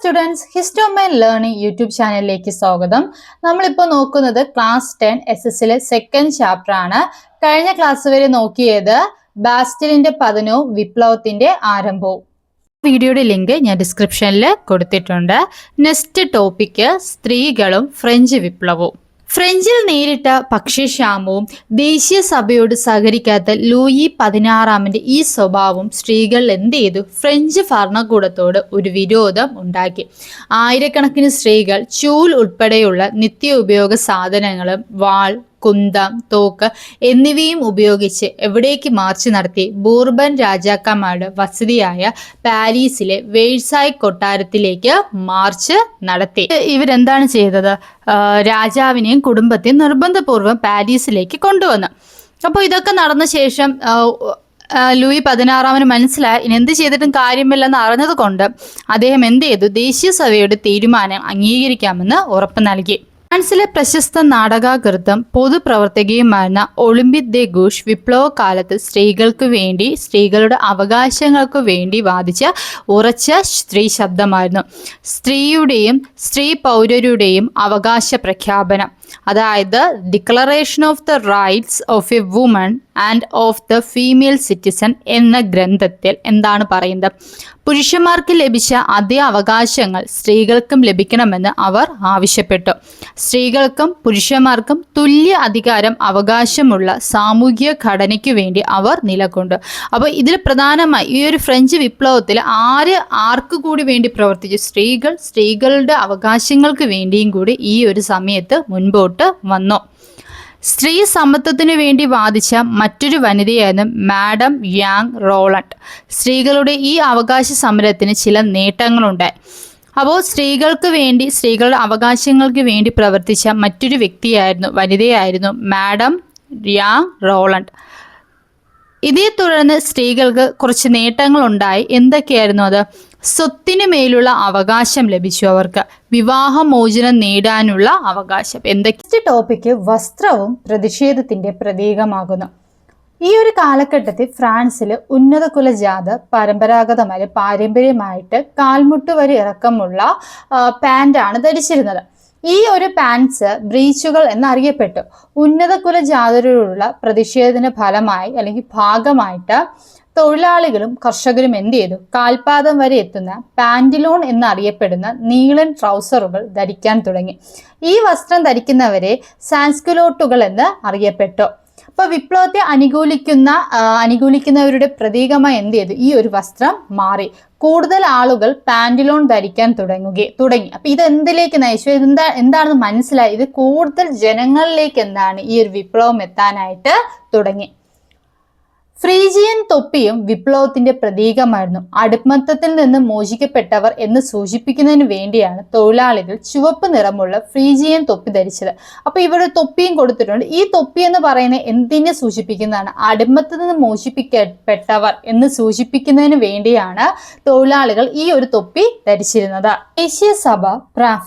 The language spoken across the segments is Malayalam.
സ്റ്റുഡൻസ്, ഹിസ്റ്റോമൈൻ ലേണിംഗ് യൂട്യൂബ് ചാനലിലേക്ക് സ്വാഗതം. നമ്മളിപ്പോൾ നോക്കുന്നത് ക്ലാസ് 10 SS സെക്കൻഡ് ചാപ്റ്റർ ആണ്. കഴിഞ്ഞ ക്ലാസ് വരെ നോക്കിയത് ബാസ്റ്റലിന്റെ പതനവും വിപ്ലവത്തിന്റെ ആരംഭവും. വീഡിയോയുടെ ലിങ്ക് ഞാൻ ഡിസ്ക്രിപ്ഷനിൽ കൊടുത്തിട്ടുണ്ട്. നെക്സ്റ്റ് ടോപ്പിക്ക് സ്ത്രീകളും ഫ്രഞ്ച് വിപ്ലവവും. ഫ്രഞ്ചിൽ നേരിട്ട ഭക്ഷ്യക്ഷാമവും ദേശീയ സഭയോട് സഹകരിക്കാത്ത ലൂയി 16 ഈ സ്വഭാവം സ്ത്രീകൾ എന്ത് ചെയ്തു? ഫ്രഞ്ച് ഭരണകൂടത്തോട് ഒരു വിരോധം ഉണ്ടാക്കി. ആയിരക്കണക്കിന് സ്ത്രീകൾ ചൂൽ ഉൾപ്പെടെയുള്ള നിത്യോപയോഗ സാധനങ്ങളും വാൾ, കുന്തം, തോക്ക് എന്നിവയും ഉപയോഗിച്ച് എവിടേക്ക് മാർച്ച് നടത്തി? ബൂർബൻ രാജാക്കന്മാരുടെ വസതിയായ പാരീസിലെ വേഴ്സായ് കൊട്ടാരത്തിലേക്ക് മാർച്ച് നടത്തി. ഇവരെന്താണ് ചെയ്തത്? രാജാവിനെയും കുടുംബത്തെയും നിർബന്ധപൂർവ്വം പാരീസിലേക്ക് കൊണ്ടുവന്നു. അപ്പോൾ ഇതൊക്കെ നടന്ന ശേഷം ലൂയി 16 മനസ്സിലായി ഇനി എന്ത് ചെയ്തിട്ടും കാര്യമില്ലെന്ന് അറിഞ്ഞത് കൊണ്ട് അദ്ദേഹം എന്ത് ചെയ്തു? ദേശീയ സഭയുടെ തീരുമാനം അംഗീകരിക്കാമെന്ന് ഉറപ്പ് നൽകി. ഫ്രാൻസിലെ പ്രശസ്ത നാടകകൃത്തും പൊതുപ്രവർത്തകയുമായിരുന്ന ഒളിമ്പിക് ദെ ഗൂഷ് വിപ്ലവകാലത്ത് സ്ത്രീകളുടെ അവകാശങ്ങൾക്ക് വേണ്ടി വാദിച്ച ഉറച്ച സ്ത്രീ ശബ്ദമായിരുന്നു. സ്ത്രീ പൗരരുടെയും അവകാശ പ്രഖ്യാപനം, അതായത് declaration of the rights of A woman and of the female citizen എന്ന ഗ്രന്ഥത്തിൽ എന്താണ് പറയുന്നത്? പുരുഷന്മാർക്ക് ലഭിച്ച അതേ അവകാശങ്ങൾ സ്ത്രീകൾക്കും ലഭിക്കണമെന്ന് അവർ ആവശ്യപ്പെട്ടു. സ്ത്രീകൾക്കും പുരുഷന്മാർക്കും തുല്യ അധികാരം അവകാശമുള്ള സാമൂഹിക ഘടനയ്ക്ക് വേണ്ടി അവർ നിലകൊണ്ടു. അപ്പോൾ ഇതിൽ പ്രധാനമായി ഈ ഒരു ഫ്രഞ്ച് വിപ്ലവത്തിൽ ആർക്ക് കൂടി വേണ്ടി പ്രവർത്തിച്ചു? സ്ത്രീകളുടെ അവകാശങ്ങൾക്ക് വേണ്ടിയും കൂടി ഈ ഒരു സമയത്ത് മുൻപോട്ട് വന്നു. സ്ത്രീ സമത്വത്തിനു വേണ്ടി വാദിച്ച മറ്റൊരു വനിതയായിരുന്നു മാഡം യാങ് റോളണ്ട്. സ്ത്രീകളുടെ ഈ അവകാശ സമരത്തിന് ചില നേട്ടങ്ങളുണ്ടായി. അപ്പോൾ സ്ത്രീകളുടെ അവകാശങ്ങൾക്ക് വേണ്ടി പ്രവർത്തിച്ച മറ്റൊരു വനിതയായിരുന്നു മാഡം യാങ് റോളണ്ട്. ഇതേ തുടർന്ന് സ്ത്രീകൾക്ക് കുറച്ച് നേട്ടങ്ങളുണ്ടായി. എന്തൊക്കെയായിരുന്നു അത്? സ്വത്തിനു മേലുള്ള അവകാശം ലഭിച്ചു. അവർക്ക് വിവാഹമോചനം നേടാനുള്ള അവകാശം. എന്തൊക്കെ ടോപ്പിക്ക് വസ്ത്രവും പ്രതിഷേധത്തിന്റെ പ്രതീകമാകുന്നു. ഈ ഒരു കാലഘട്ടത്തിൽ ഫ്രാൻസിൽ ഉന്നത കുലജാത പാരമ്പര്യമായിട്ട് കാൽമുട്ട് വരെ ഇറക്കമുള്ള പാൻ്റാണ് ധരിച്ചിരുന്നത്. ഈ ഒരു പാൻസ് ബ്രീച്ചുകൾ എന്നറിയപ്പെട്ടു. ഉന്നത കുലജാതരോടുള്ള പ്രതിഷേധത്തിന്റെ ഫലമായി അല്ലെങ്കിൽ ഭാഗമായിട്ട് തൊഴിലാളികളും കർഷകരും എന്ത് ചെയ്തു? കാൽപാദം വരെ എത്തുന്ന പാന്റിലോൺ എന്നറിയപ്പെടുന്ന നീളൻ ട്രൗസറുകൾ ധരിക്കാൻ തുടങ്ങി. ഈ വസ്ത്രം ധരിക്കുന്നവരെ സാൻസ്കുലോട്ടുകൾ എന്ന് അറിയപ്പെട്ടു. അപ്പൊ വിപ്ലവത്തെ അനുകൂലിക്കുന്നവരുടെ പ്രതീകമായി എന്ത് ചെയ്തു? ഈ ഒരു വസ്ത്രം മാറി. കൂടുതൽ ആളുകൾ പാന്റിലോൺ ധരിക്കാൻ തുടങ്ങി. അപ്പൊ ഇത് എന്തിലേക്ക് നയിച്ചു? എന്താണെന്ന് മനസ്സിലായി. ഇത് കൂടുതൽ ജനങ്ങളിലേക്ക് ഈ ഒരു വിപ്ലവം എത്താനായിട്ട് തുടങ്ങി. ഫ്രീജിയൻ തൊപ്പിയും വിപ്ലവത്തിന്റെ പ്രതീകമായിരുന്നു. അടിമത്തത്തിൽ നിന്ന് മോചിക്കപ്പെട്ടവർ എന്ന് സൂചിപ്പിക്കുന്നതിന് വേണ്ടിയാണ് തൊഴിലാളികൾ ചുവപ്പ് നിറമുള്ള ഫ്രീജിയൻ തൊപ്പി ധരിച്ചത്. അപ്പൊ ഇവിടെ തൊപ്പിയും കൊടുത്തിട്ടുണ്ട്. ഈ തൊപ്പി എന്ന് പറയുന്നത് എന്തിനെ സൂചിപ്പിക്കുന്നതാണ്? അടിമത്തത്തിൽ നിന്ന് മോചിപ്പിക്കപ്പെട്ടവർ എന്ന് സൂചിപ്പിക്കുന്നതിന് വേണ്ടിയാണ് തൊഴിലാളികൾ ഈ ഒരു തൊപ്പി ധരിച്ചിരുന്നത്. ദേശീയ സഭ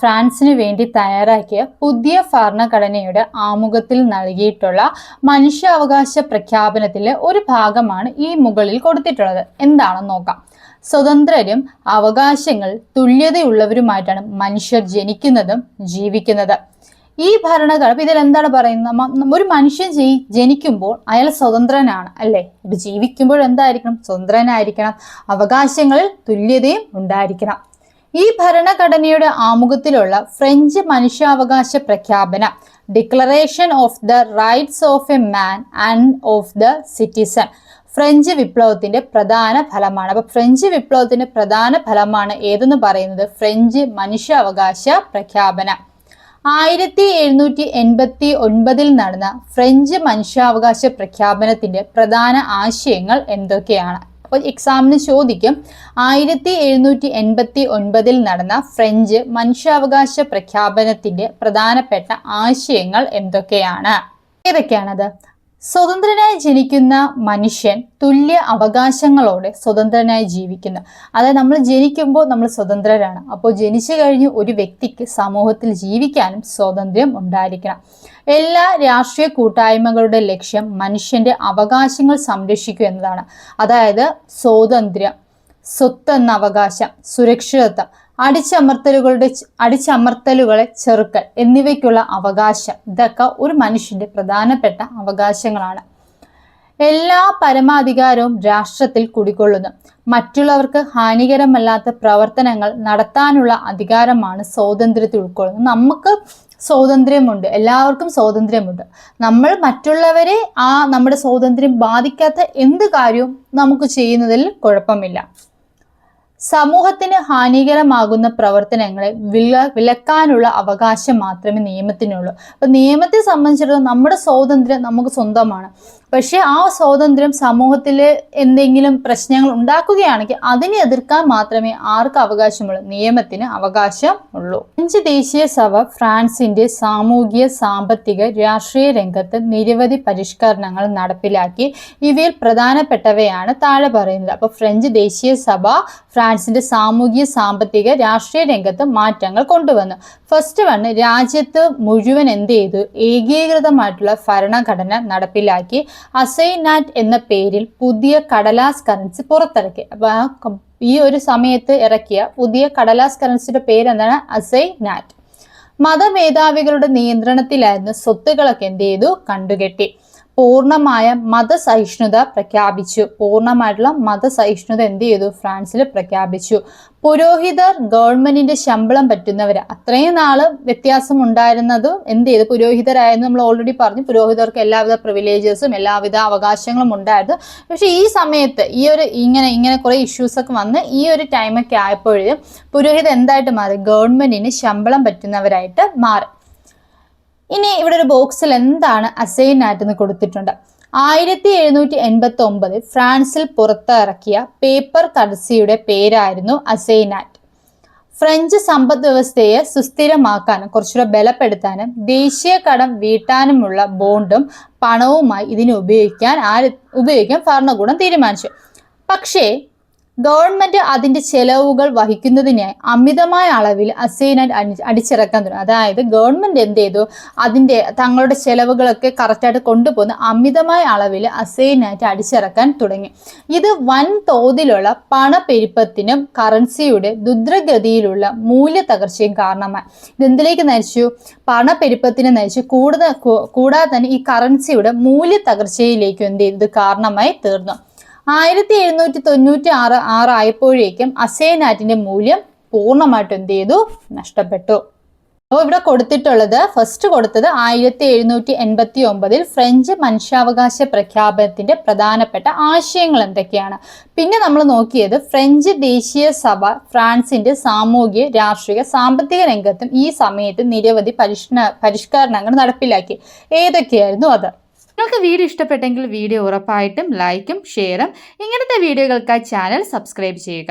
ഫ്രാൻസിന് വേണ്ടി തയ്യാറാക്കിയ പുതിയ ഭരണഘടനയുടെ ആമുഖത്തിൽ നൽകിയിട്ടുള്ള മനുഷ്യാവകാശ പ്രഖ്യാപനത്തിലെ ഒരു ഭാഗമാണ് ഈ മുകളിൽ കൊടുത്തിട്ടുള്ളത്. എന്താണെന്ന് നോക്കാം. സ്വതന്ത്രരും അവകാശങ്ങൾ തുല്യതയുള്ളവരുമായിട്ടാണ് മനുഷ്യർ ജനിക്കുന്നതും ജീവിക്കുന്നത്. ഈ ഭരണഘടന ഇതിൽ എന്താണ് പറയുന്നത്? ഒരു മനുഷ്യൻ ജനിക്കുമ്പോൾ അയാൾ സ്വതന്ത്രനാണ്, അല്ലേ? ഇത് ജീവിക്കുമ്പോൾ എന്തായിരിക്കണം? സ്വതന്ത്രനായിരിക്കണം. അവകാശങ്ങളിൽ തുല്യതയും ഉണ്ടായിരിക്കണം. ഈ ഭരണഘടനയുടെ ആമുഖത്തിലുള്ള ഫ്രഞ്ച് മനുഷ്യാവകാശ പ്രഖ്യാപനം, declaration of the rights of a man and of the citizen, French വിപ്ലവത്തിന്റെ പ്രധാന ഫലമാണ്. അപ്പൊ ഫ്രഞ്ച് വിപ്ലവത്തിന്റെ പ്രധാന ഫലമാണ് ഏതെന്ന് പറയുന്നത്? ഫ്രഞ്ച് മനുഷ്യാവകാശ പ്രഖ്യാപനം. 1789 നടന്ന ഫ്രഞ്ച് മനുഷ്യാവകാശ പ്രഖ്യാപനത്തിന്റെ പ്രധാന ആശയങ്ങൾ എന്തൊക്കെയാണ്? അപ്പോൾ എക്സാമിന് ചോദിക്കും. 1789 നടന്ന ഫ്രഞ്ച് മനുഷ്യാവകാശ പ്രഖ്യാപനത്തിന്റെ പ്രധാനപ്പെട്ട ആശയങ്ങൾ എന്തൊക്കെയാണ്? ഏതൊക്കെയാണത്? സ്വതന്ത്രനായി ജനിക്കുന്ന മനുഷ്യൻ തുല്യ അവകാശങ്ങളോടെ സ്വതന്ത്രനായി ജീവിക്കുന്നു. അതായത് നമ്മൾ ജനിക്കുമ്പോൾ നമ്മൾ സ്വതന്ത്രരാണ്. അപ്പോൾ ജനിച്ചു കഴിഞ്ഞ് ഒരു വ്യക്തിക്ക് സമൂഹത്തിൽ ജീവിക്കാനും സ്വാതന്ത്ര്യം ഉണ്ടായിരിക്കണം. എല്ലാ രാഷ്ട്രീയ കൂട്ടായ്മകളുടെ ലക്ഷ്യം മനുഷ്യന്റെ അവകാശങ്ങൾ സംരക്ഷിക്കുക എന്നതാണ്. അതായത് സ്വാതന്ത്ര്യം, സ്വത്ത് എന്ന അവകാശം, സുരക്ഷിതത്വം, അടിച്ചമർത്തലുകളെ ചെറുക്കൽ എന്നിവയ്ക്കുള്ള അവകാശം, ഇതൊക്കെ ഒരു മനുഷ്യന്റെ പ്രധാനപ്പെട്ട അവകാശങ്ങളാണ്. എല്ലാ പരമാധികാരവും രാഷ്ട്രത്തിൽ കുടികൊള്ളുന്നു. മറ്റുള്ളവർക്ക് ഹാനികരമല്ലാത്ത പ്രവർത്തനങ്ങൾ നടത്താനുള്ള അധികാരമാണ് സ്വാതന്ത്ര്യത്തിൽ ഉൾക്കൊള്ളുന്നത്. നമുക്ക് സ്വാതന്ത്ര്യമുണ്ട്, എല്ലാവർക്കും സ്വാതന്ത്ര്യമുണ്ട്. നമ്മൾ മറ്റുള്ളവരെ നമ്മുടെ സ്വാതന്ത്ര്യം ബാധിക്കാത്ത എന്ത് കാര്യവും നമുക്ക് ചെയ്യുന്നതിൽ കുഴപ്പമില്ല. സമൂഹത്തിന് ഹാനികരമാകുന്ന പ്രവർത്തനങ്ങളെ വിലക്കാനുള്ള അവകാശം മാത്രമേ നിയമത്തിനുള്ളൂ. അപ്പൊ നിയമത്തെ സംബന്ധിച്ചിടത്തോളം നമ്മുടെ സ്വാതന്ത്ര്യം നമുക്ക് സ്വന്തമാണ്. പക്ഷെ ആ സ്വാതന്ത്ര്യം സമൂഹത്തിൽ എന്തെങ്കിലും പ്രശ്നങ്ങൾ ഉണ്ടാക്കുകയാണെങ്കിൽ അതിനെ എതിർക്കാൻ മാത്രമേ ആർക്ക് അവകാശമുള്ളൂ? നിയമത്തിന് അവകാശം ഉള്ളൂ. ഫ്രഞ്ച് ദേശീയ സഭ ഫ്രാൻസിന്റെ സാമൂഹിക, സാമ്പത്തിക, രാഷ്ട്രീയ രംഗത്ത് നിരവധി പരിഷ്കരണങ്ങൾ നടപ്പിലാക്കി. ഇവയിൽ പ്രധാനപ്പെട്ടവയാണ് താഴെ പറയുന്നത്. അപ്പൊ ഫ്രഞ്ച് ദേശീയ സഭ ഫ്രാൻസിന്റെ സാമൂഹിക, സാമ്പത്തിക, രാഷ്ട്രീയ രംഗത്ത് മാറ്റങ്ങൾ കൊണ്ടുവന്നു. ഫസ്റ്റ് വൺ, രാജ്യത്ത് മുഴുവൻ എന്ത് ചെയ്തു? ഏകീകൃതമായിട്ടുള്ള ഭരണഘടന നടപ്പിലാക്കി. അസൈനാറ്റ് എന്ന പേരിൽ പുതിയ കടലാസ് കറൻസി പുറത്തിറക്കി. അപ്പൊ ഈ ഒരു സമയത്ത് ഇറക്കിയ പുതിയ കടലാസ് കറൻസിയുടെ പേര് എന്താണ്? അസൈനാറ്റ്. മതമേധാവികളുടെ നിയന്ത്രണത്തിലായിരുന്നു സ്വത്തുകളൊക്കെ എന്ത് ചെയ്തു? കണ്ടുകെട്ടി. പൂർണ്ണമായ മതസഹിഷ്ണുത പ്രഖ്യാപിച്ചു. പൂർണ്ണമായിട്ടുള്ള മതസഹിഷ്ണുത എന്ത് ചെയ്തു? ഫ്രാൻസിൽ പ്രഖ്യാപിച്ചു. പുരോഹിതർ ഗവൺമെന്റിന്റെ ശമ്പളം പറ്റുന്നവർ, അത്രയും നാള് വ്യത്യാസം ഉണ്ടായിരുന്നതും എന്ത് ചെയ്തു? പുരോഹിതരായിരുന്നു. നമ്മൾ ഓൾറെഡി പറഞ്ഞു, പുരോഹിതർക്ക് എല്ലാവിധ പ്രിവിലേജസും എല്ലാവിധ അവകാശങ്ങളും ഉണ്ടായിരുന്നു. പക്ഷെ ഈ സമയത്ത് ഇങ്ങനെ കുറെ ഇഷ്യൂസ് ഒക്കെ വന്ന് ഈ ഒരു ടൈമൊക്കെ ആയപ്പോഴും പുരോഹിതർ എന്തായിട്ട് മാറി? ഗവൺമെന്റിന് ശമ്പളം പറ്റുന്നവരായിട്ട് മാറി. ഇനി ഇവിടെ ഒരു ബോക്സിൽ എന്താണ് അസൈനാറ്റ് എന്ന് കൊടുത്തിട്ടുണ്ട്. 1789 ഫ്രാൻസിൽ പുറത്തിറക്കിയ പേപ്പർ കറൻസിയുടെ പേരായിരുന്നു അസൈനാറ്റ്. ഫ്രഞ്ച് സമ്പദ് വ്യവസ്ഥയെ സുസ്ഥിരമാക്കാനും കുറച്ചുകൂടെ ബലപ്പെടുത്താനും ദേശീയ കടം വീട്ടാനുമുള്ള ബോണ്ടും പണവുമായി ഇതിനെ ഉപയോഗിക്കാൻ ഭരണകൂടം തീരുമാനിച്ചു. പക്ഷേ ഗവൺമെന്റ് അതിന്റെ ചെലവുകൾ വഹിക്കുന്നതിനായി അമിതമായ അളവിൽ അസൈനാറ്റ് അടിച്ചിറക്കാൻ തുടങ്ങി. അതായത് ഗവൺമെന്റ് എന്ത് ചെയ്തു? തങ്ങളുടെ ചെലവുകളൊക്കെ കറക്റ്റായിട്ട് കൊണ്ടുപോകുന്ന അമിതമായ അളവിൽ അസൈനാറ്റ് അടിച്ചിറക്കാൻ തുടങ്ങി. ഇത് വൻ തോതിലുള്ള പണപ്പെരുപ്പത്തിനും കറൻസിയുടെ ദ്രുതഗതിയിലുള്ള മൂല്യ തകർച്ചയും കാരണമായി. ഇതെന്തിലേക്ക് നയിച്ചു? പണപ്പെരുപ്പത്തിന് നയിച്ചു. കൂടാതെ തന്നെ ഈ കറൻസിയുടെ മൂല്യ തകർച്ചയിലേക്കും എന്ത് ചെയ്തു? കാരണമായി തീർന്നു. 1796 ആയപ്പോഴേക്കും അസൈനാറ്റിന്റെ മൂല്യം പൂർണ്ണമായിട്ട് എന്ത് ചെയ്തു? നഷ്ടപ്പെട്ടു. അപ്പോൾ ഇവിടെ കൊടുത്തിട്ടുള്ളത്, ഫസ്റ്റ് കൊടുത്തത് 1789 ഫ്രഞ്ച് മനുഷ്യാവകാശ പ്രഖ്യാപനത്തിന്റെ പ്രധാനപ്പെട്ട ആശയങ്ങൾ എന്തൊക്കെയാണ്. പിന്നെ നമ്മൾ നോക്കിയത് ഫ്രഞ്ച് ദേശീയ സഭ ഫ്രാൻസിന്റെ സാമൂഹിക, രാഷ്ട്രീയ, സാമ്പത്തിക രംഗത്തും ഈ സമയത്ത് നിരവധി പരിഷ്കരണങ്ങൾ നടപ്പിലാക്കി. ഏതൊക്കെയായിരുന്നു അത്? നിങ്ങൾക്ക് വീഡിയോ ഇഷ്ടപ്പെട്ടെങ്കിൽ വീഡിയോ ഉറപ്പായിട്ടും ലൈക്കും ഷെയറും, ഇങ്ങനത്തെ വീഡിയോകൾക്കായി ചാനൽ സബ്സ്ക്രൈബ് ചെയ്യുക.